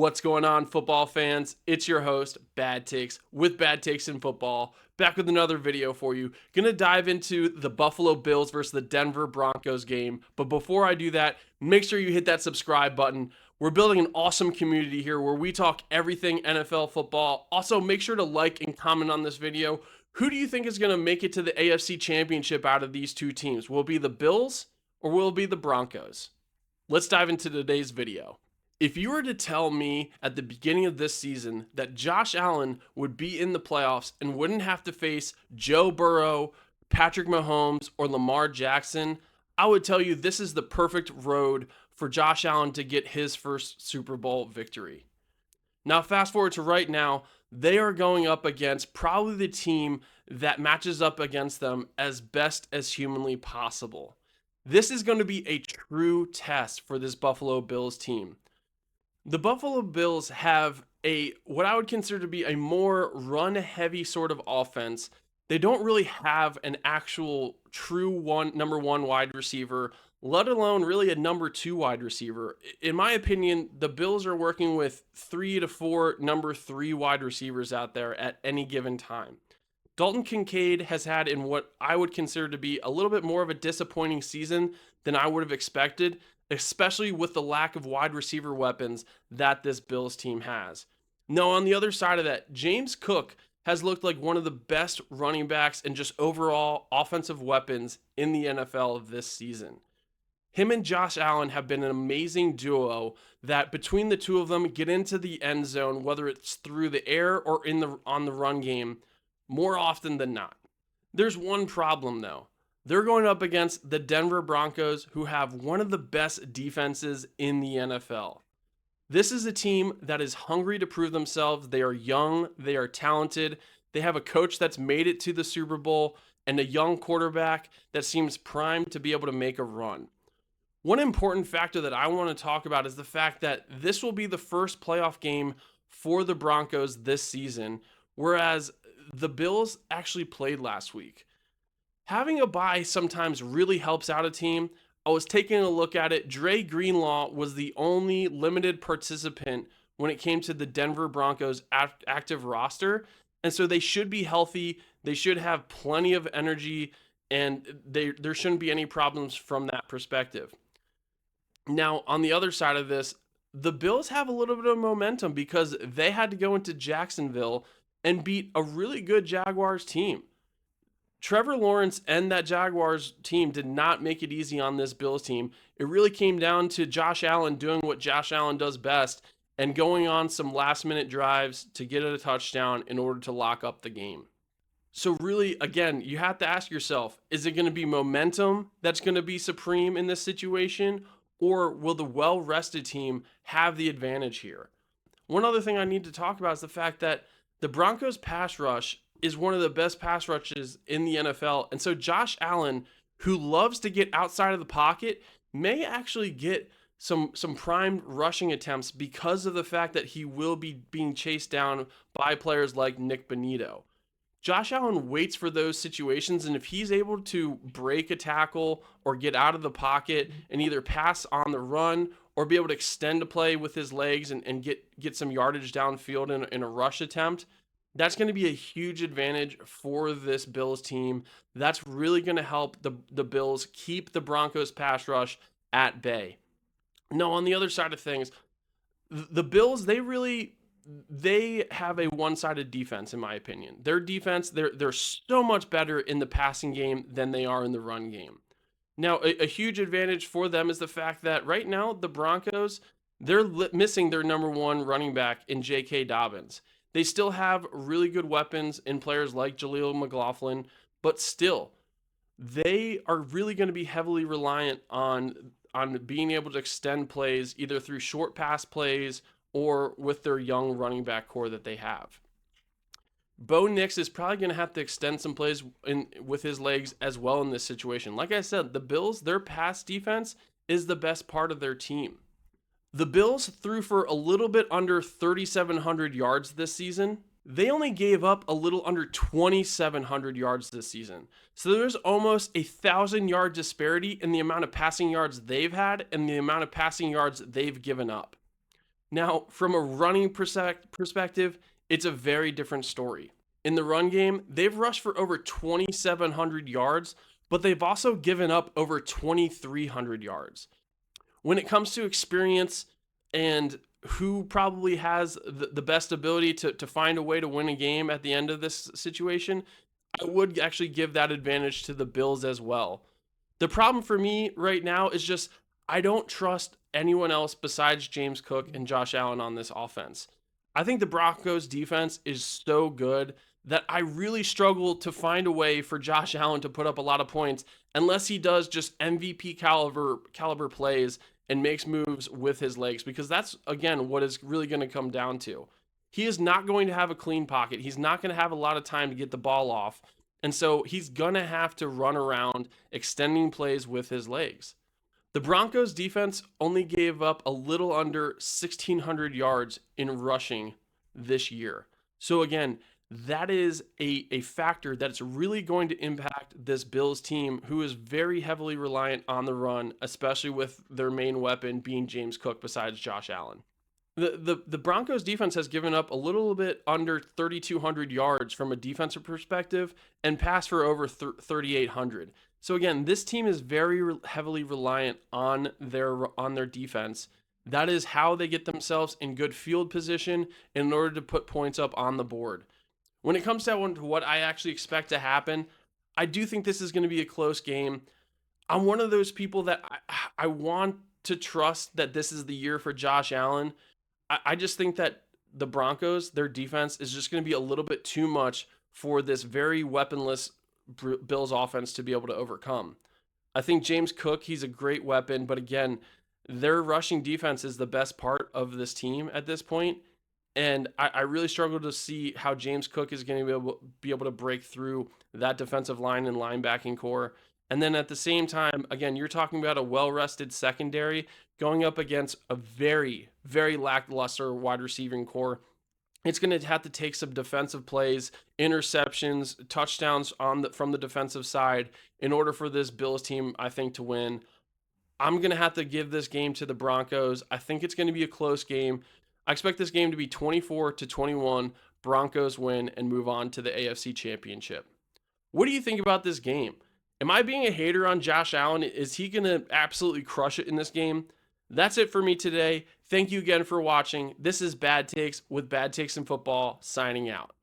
What's going on, football fans? It's your host, Bad Takes, with Bad Takes in Football, back with another video for you. Gonna dive into the Buffalo Bills versus the Denver Broncos game. But before I do that, make sure you hit that subscribe button. We're building an awesome community here where we talk everything NFL football. Also, make sure to like and comment on this video. Who do you think is gonna make it to the AFC Championship out of these two teams? Will it be the Bills or will it be the Broncos? Let's dive into today's video. If you were to tell me at the beginning of this season that Josh Allen would be in the playoffs and wouldn't have to face Joe Burrow, Patrick Mahomes, or Lamar Jackson, I would tell you this is the perfect road for Josh Allen to get his first Super Bowl victory. Now, fast forward to right now, they are going up against probably the team that matches up against them as best as humanly possible. This is going to be a true test for this Buffalo Bills team. The Buffalo Bills have what I would consider to be a more run-heavy sort of offense. They don't really have an actual true number one wide receiver, let alone really a number two wide receiver. In my opinion, the Bills are working with 3 to 4 number 3 wide receivers out there at any given time. Dalton Kincaid has had in what I would consider to be a little bit more of a disappointing season than I would have expected, especially with the lack of wide receiver weapons that this Bills team has. Now, on the other side of that, James Cook has looked like one of the best running backs and just overall offensive weapons in the NFL of this season. Him and Josh Allen have been an amazing duo that between the two of them get into the end zone, whether it's through the air or on the run game, more often than not. There's one problem though. They're going up against the Denver Broncos, who have one of the best defenses in the NFL. This is a team that is hungry to prove themselves. They are young, they are talented, they have a coach that's made it to the Super Bowl, and a young quarterback that seems primed to be able to make a run. One important factor that I want to talk about is the fact that this will be the first playoff game for the Broncos this season, whereas the Bills actually played last week. Having a bye sometimes really helps out a team. I was taking a look at it. Dre Greenlaw was the only limited participant when it came to the Denver Broncos active roster. And so they should be healthy. They should have plenty of energy, and there shouldn't be any problems from that perspective. Now, on the other side of this, the Bills have a little bit of momentum because they had to go into Jacksonville and beat a really good Jaguars team. Trevor Lawrence and that Jaguars team did not make it easy on this Bills team. It really came down to Josh Allen doing what Josh Allen does best and going on some last-minute drives to get a touchdown in order to lock up the game. So really, again, you have to ask yourself, is it going to be momentum that's going to be supreme in this situation, or will the well-rested team have the advantage here? One other thing I need to talk about is the fact that the Broncos pass rush is one of the best pass rushes in the NFL. And so Josh Allen, who loves to get outside of the pocket, may actually get some primed rushing attempts because of the fact that he will be being chased down by players like Nick Bonito. Josh Allen waits for those situations, and if he's able to break a tackle or get out of the pocket and either pass on the run or be able to extend a play with his legs and get some yardage downfield in a rush attempt, that's going to be a huge advantage for this Bills team. That's really going to help the Bills keep the Broncos pass rush at bay. Now, on the other side of things, the Bills, they have a one-sided defense, in my opinion. Their defense, they're so much better in the passing game than they are in the run game. Now, a huge advantage for them is the fact that right now, the Broncos, they're missing their number one running back in J.K. Dobbins. They still have really good weapons in players like Jaleel McLaughlin, but still, they are really going to be heavily reliant on being able to extend plays either through short pass plays or with their young running back core that they have. Bo Nix is probably going to have to extend some plays with his legs as well in this situation. Like I said, the Bills, their pass defense is the best part of their team. The Bills threw for a little bit under 3,700 yards this season. They only gave up a little under 2,700 yards this season. So there's almost 1,000-yard disparity in the amount of passing yards they've had and the amount of passing yards they've given up. Now, from a running perspective, it's a very different story. In the run game, they've rushed for over 2,700 yards, but they've also given up over 2,300 yards. When it comes to experience and who probably has the best ability to find a way to win a game at the end of this situation, I would actually give that advantage to the Bills as well. The problem for me right now is just I don't trust anyone else besides James Cook and Josh Allen on this offense. I think the Broncos defense is so good that I really struggle to find a way for Josh Allen to put up a lot of points unless he does just MVP caliber plays and makes moves with his legs, because that's again what is really going to come down to. He is not going to have a clean pocket. He's not going to have a lot of time to get the ball off. And so he's going to have to run around extending plays with his legs. The Broncos defense only gave up a little under 1,600 yards in rushing this year. So again, that is a factor that's really going to impact this Bills team, who is very heavily reliant on the run, especially with their main weapon being James Cook besides Josh Allen. The Broncos defense has given up a little bit under 3,200 yards from a defensive perspective and passed for over 3,800. So again, this team is very heavily reliant on their defense. That is how they get themselves in good field position in order to put points up on the board. When it comes to what I actually expect to happen, I do think this is going to be a close game. I'm one of those people that I want to trust that this is the year for Josh Allen. I just think that the Broncos, their defense is just going to be a little bit too much for this very weaponless Bills offense to be able to overcome. I think James Cook, he's a great weapon, but again, their rushing defense is the best part of this team at this point. And I really struggle to see how James Cook is going to be able to break through that defensive line and linebacking core. And then at the same time, again, you're talking about a well-rested secondary going up against a very, very lackluster wide receiving core. It's going to have to take some defensive plays, interceptions, touchdowns from the defensive side in order for this Bills team, I think, to win. I'm going to have to give this game to the Broncos. I think it's going to be a close game. I expect this game to be 24-21. Broncos win and move on to the AFC Championship. What do you think about this game? Am I being a hater on Josh Allen? Is he going to absolutely crush it in this game? That's it for me today. Thank you again for watching. This is Bad Takes with Bad Takes in Football, signing out.